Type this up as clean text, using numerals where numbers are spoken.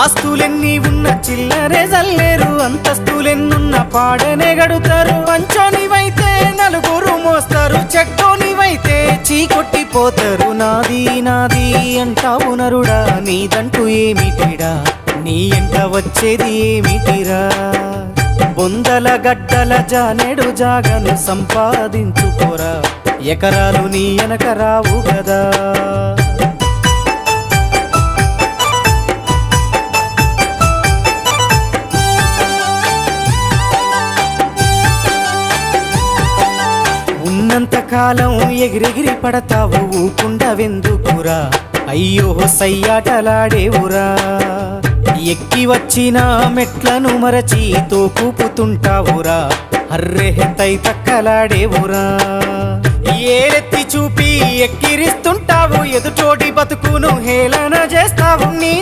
ఆస్తులెన్ని ఉన్న చిల్లరే జల్లేరు, అంతస్తులెన్నున్న పాడనే గడుతారు. పంచోనివైతే నలుగురు మోస్తారు, చెట్టోనివైతే చీకొట్టిపోతారు. నాది నాది అంటావు నరుడా, నీదంటూ ఏమిటిడా, నీ ఎంట వచ్చేది ఏమిటిరా. బొందల గడ్డల జానెడు జాగను సంపాదించుకోరా, ఎకరాలు నీ వెనక రావు గదా. ఉన్నంతకాలం ఎగిరెగిరి పడతావు, ఊకుండవెందుకురా, అయ్యో సయ్యాటలాడేవురా. ఎక్కి వచ్చిన మెట్లను మరచి తోకూపుతుంటావురా, అర్రె తై తక్కలాడేవురా. ఏరెత్తి చూపి ఎక్కిరిస్తుంటావు, ఎదుటోటి బతుకును హేళన చేస్తావు. నీ